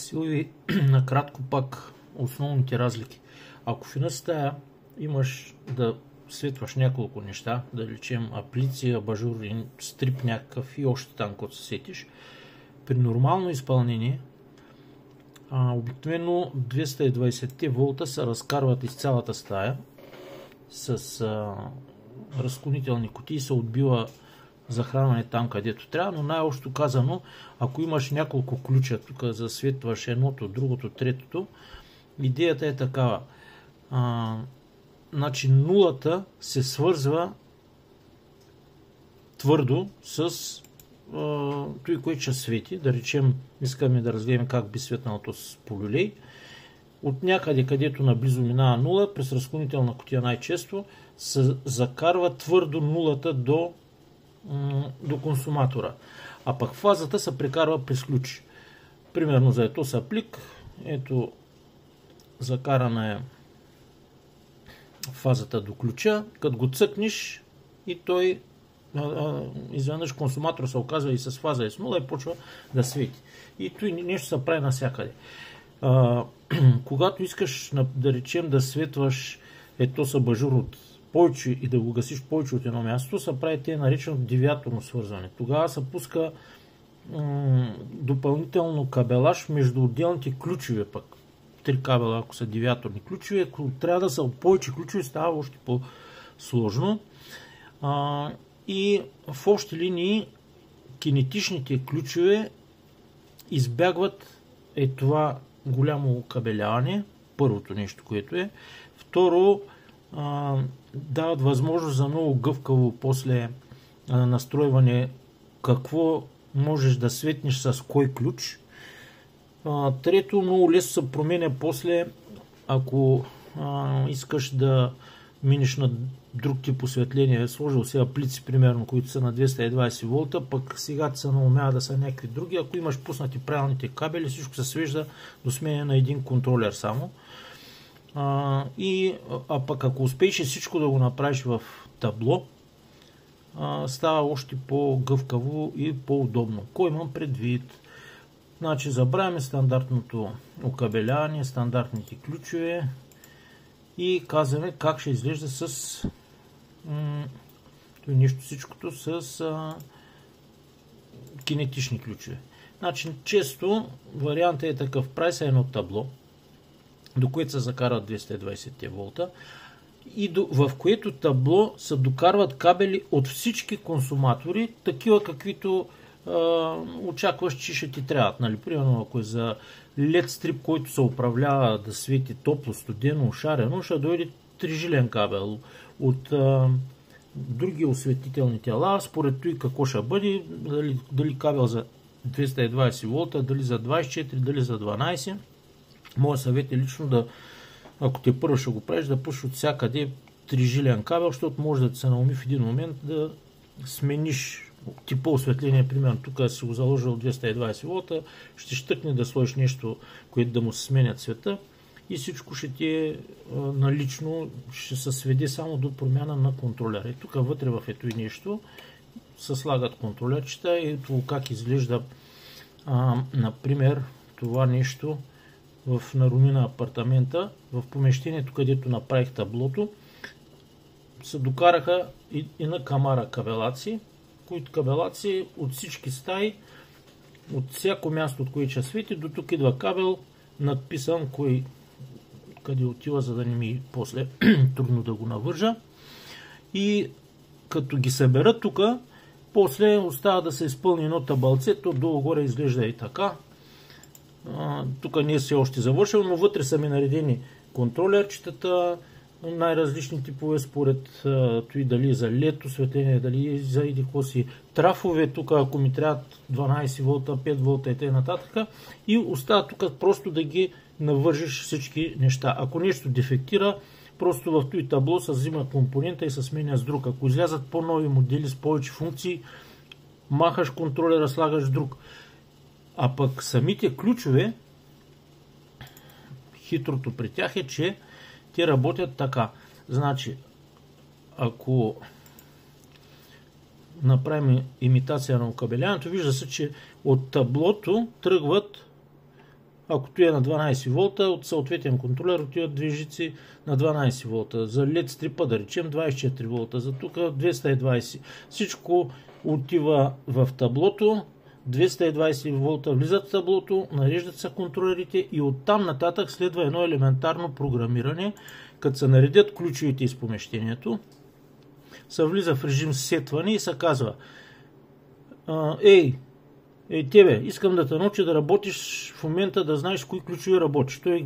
Силви, накратко пак основните разлики. Ако в една стая имаш да светваш няколко неща, да речем аплици, абажур, стрип някакъв и още там, когато се сетиш, при нормално изпълнение обикновено 220 волта се разкарват из цялата стая с разклонителни кутии, се отбива захранване там, където трябва, но най-общо казано, ако имаш няколко ключа, тук засветваш едното, другото, третото, идеята е такава. Значи нулата се свързва твърдо с той, който ще свети. Да речем, искаме да разгледаме как би светнало с полюлей. От някъде, където наблизо минава нула, през разклонителна кутия най-често се закарва твърдо нулата до консуматора. А пък фазата се прекарва през ключ. Примерно за ето са плик. Ето закарана е фазата до ключа. Като го цъкнеш и той изведнъж консуматор се оказва и с фаза и с нула и почва да свети. И той нещо се прави навсякъде. Когато искаш да речем да светваш ето са абажур от повече и да го гасиш повече от едно място, се прави те наречено девиаторно свързване. Тогава се пуска допълнително кабелаж между отделните ключове пък. 3 кабела, ако са девиаторни ключове. Ако трябва да са повече ключове, става още по-сложно. И в общи линии кинетичните ключове избягват това голямо кабеляване. Първото нещо, което е. Второ, дават възможност за много гъвкаво после настройване какво можеш да светнеш с кой ключ. Трето, много лесно се променя после, ако искаш да минеш на друг тип осветление. Сложил си аплици, примерно, които са на 220 волта, пък сега се наумява да са някакви други. Ако имаш пуснати правилните кабели, всичко се свежда до сменя на един контролер само. Пък ако успееш всичко да го направиш в табло, става още по-гъвкаво и по-удобно. Кой имам предвид? Значи забравяме стандартното окабеляване, стандартните ключове и казваме как ще изглежда с нещо всичкото с кинетични ключове. Значи често вариантът е такъв. Прави се едно табло, до което се закарват 220 волта и в което табло се докарват кабели от всички консуматори, такива каквито очакваш, че ще ти трябват. Нали? Примерно, ако е за LED стрип, който се управлява да свети топло, студено, шарено, ще дойде трижилен кабел. От други осветителни тела, според той какво ще бъде, дали кабел за 220 волта, дали за 24, дали за 12. Моя съвет е лично да, ако те първо ще го правиш, да пушиш от всякъде трижилен кабел, защото може да ти се науми в един момент да смениш типа осветление. Примерно тук си го заложил 220 волта, ще щъкне да сложиш нещо, което да му се сменя цвета и всичко ще ти е налично, ще се сведе само до промяна на контролера. И тук вътре в ето и нещо се слагат контролерчета и това как изглежда например това нещо в наруни на апартамента, в помещението, където направих таблото, се докараха и на камара кабелаци, които кабелаци от всички стаи, от всяко място, от което ще свети, до тук идва кабел, надписан къде отива, за да не ми после трудно да го навържа. И като ги събера тук, после остава да се изпълни едно табълце, то долу-горе изглежда и така. Тук не е все още завършил, но вътре са ми наредени контролерчетата, най-различни типове според той дали за LED осветление, дали за иди какво си трафове, тук ако ми трябват 12 волта, 5 волта и т.н. И остава тук просто да ги навържиш всички неща. Ако нещо дефектира, просто в този табло се взима компонента и се сменя с друг. Ако излязат по-нови модели с повече функции, махаш контролера, слагаш друг. А пък самите ключове, хитрото при тях е, че те работят така. Значи, ако направим имитация на окабеляването, вижда се, че от таблото тръгват ако той е на 12 волта, от съответен контролер отиват две жици на 12 волта. За LED стрипа, да речем, 24 волта. За тук 220. Всичко отива в таблото. 220 волта влизат в таблото, нареждат се контролерите и оттам нататък следва едно елементарно програмиране, като се наредят ключовете из помещението. Се влиза в режим сетване и се казва: тебе, искам да те науча да работиш в момента, да знаеш кои ключови работиш. Той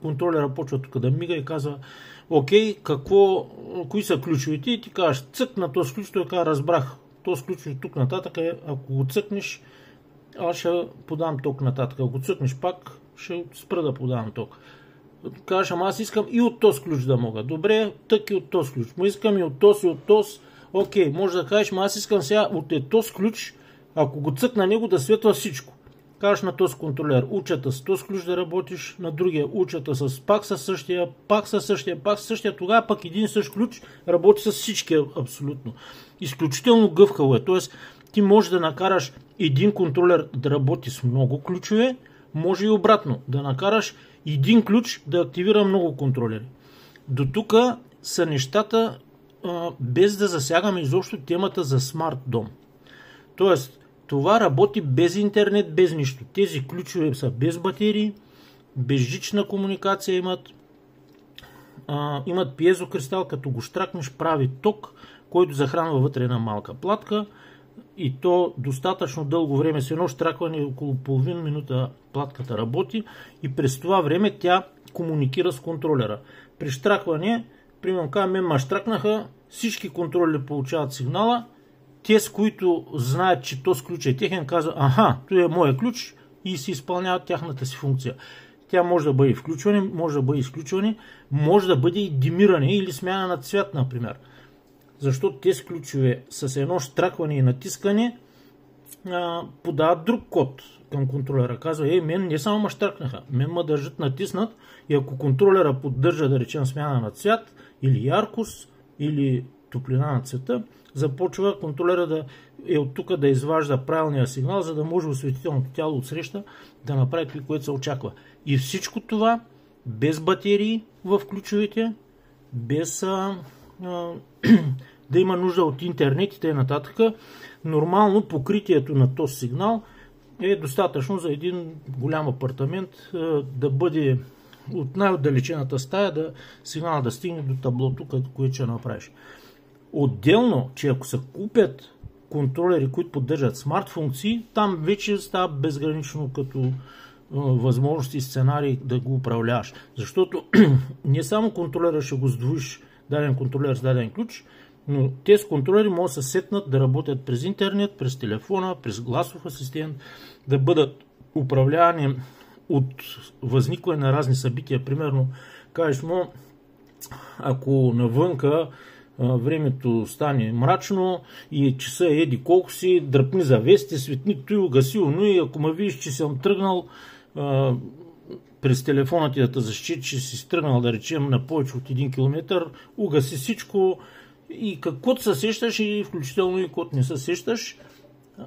контролера почва тук да мига и казва: окей, кои са ключовите? И ти кажеш цък на този ключ, той казва: разбрах, този ключ и тук нататък, ако го цъкнеш, аз ще подам ток нататък. Ако го цъкнеш пак, ще спра да подавам ток. Кажеш: ама аз искам и от този ключ да мога. Добре, тък и от този ключ. Му искам и от този, и от този. Окей, може да кажеш: ама аз искам сега от този ключ, ако го цък на него, да светва всичко. Кажеш на този контролер: учата с този ключ да работиш, на другия учата с пак със същия, пак със същия, пак със същия. Тогава пък един същ ключ работи с всички абсолютно. Изключително гъвкаво е. Тоест, ти можеш да накараш един контролер да работи с много ключове, може и обратно, да накараш един ключ да активира много контролери. До тук са нещата, без да засягаме изобщо темата за смарт дом. Тоест, това работи без интернет, без нищо. Тези ключове са без батерии, безжична комуникация имат пиезокристал, като го щракнеш прави ток, който захранва вътре една малка платка, и то достатъчно дълго време, с едно щракване, около половин минута платката работи и през това време тя комуникира с контролера. При щракване, примерно ме щракнаха, всички контролери получават сигнала, те, с които знаят, че този ключ е техен, казват: аха, той е моя ключ, и си изпълняват тяхната си функция. Тя може да бъде включване, може да бъде изключване, може да бъде и димиране или смяна на цвят, например. Защото тези ключове с едно щракване и натискане подават друг код към контролера. Казва: мен не само ме щракнаха, мен ме държат натиснат, и ако контролера поддържа, да речем, смяна на цвят или яркост или топлина на цвета, започва контролера от тук да изважда правилния сигнал, за да може осветителното тяло отсреща да направи това, което се очаква. И всичко това без батерии в ключовете, без да има нужда от интернет и т.н. Нормално покритието на този сигнал е достатъчно за един голям апартамент да бъде от най-отдалечената стая, сигнала да стигне до таблото, което ще направиш. Отделно, че ако се купят контролери, които поддържат смарт функции, там вече става безгранично като възможности и сценарии да го управляваш. Защото не само контролера ще го сдвоиш, даден контролер с даден ключ, но тези контролери могат да се сетнат да работят през интернет, през телефона, през гласов асистент, да бъдат управлявани от възникване на разни събития. Примерно, кажеш му, ако навънка времето стане мрачно и часа еди колко си, дръпни завесите, светни той, угаси оно, и ако ме видиш, че съм тръгнал през телефона ти да те защити, че си тръгнал, да речем, на повече от 1 км, угаси всичко, и каквото се сещаш, и включително и каквото не се сещаш,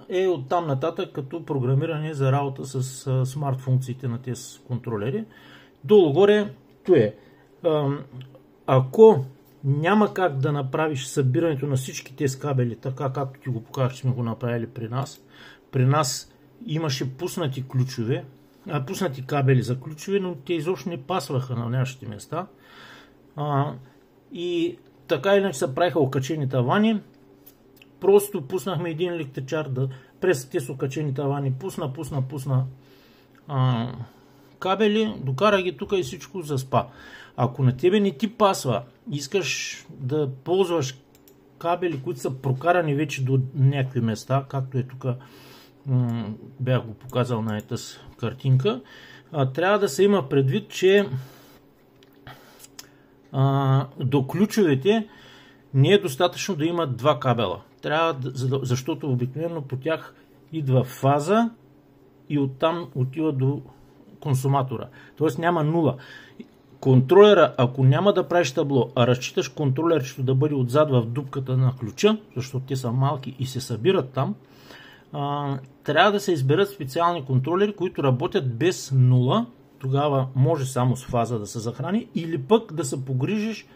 е оттам нататък като програмиране за работа с смарт функциите на тези контролери. Долу-горе, то е. Ако няма как да направиш събирането на всички тези кабели, така както ти го покажах, че сме го направили при нас имаше пуснати кабели за ключове, но те изобщо не пасваха на нашите места. И така иначе се правиха окачени тавани. Просто пуснахме един електричар през тези окачени тавани. Пусна кабели, докара ги тук и всичко заспа. Ако на тебе не ти пасва, искаш да ползваш кабели, които са прокарани вече до някакви места, както е тук, бях го показал на тази картинка, трябва да се има предвид, че до ключовете не е достатъчно да има два кабела. Защото обикновено по тях идва фаза и оттам отива до консуматора. Тоест няма нула. Контролера, ако няма да правиш табло, а разчиташ контролерчето да бъде отзад в дупката на ключа, защото те са малки и се събират там, трябва да се изберат специални контролери, които работят без нула. Тогава може само с фаза да се захрани, или пък да се погрижиш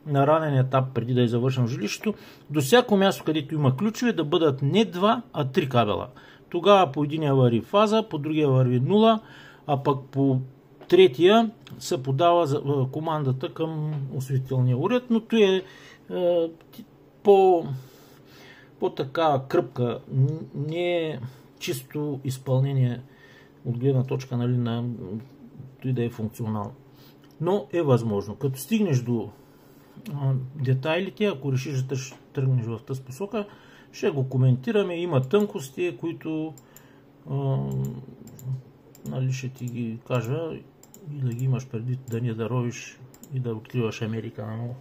на ранен етап, преди да е завършено жилището, до всяко място, където има ключове, да бъдат не 2, а 3 кабела. Тогава по единия върви фаза, по другия върви нула, а пък по третия се подава командата към осветителния уред, но то е по-така кръпка, не е чисто изпълнение от гледна точка, нали, на той да е функционално. Но е възможно. Като стигнеш до детайлите, ако решиш да тръгнеш в тази посока, ще го коментираме. Има тънкости, които нали, ще ти ги кажа и да ги имаш предвид, да не да ровиш и да откриваш Америка на ново.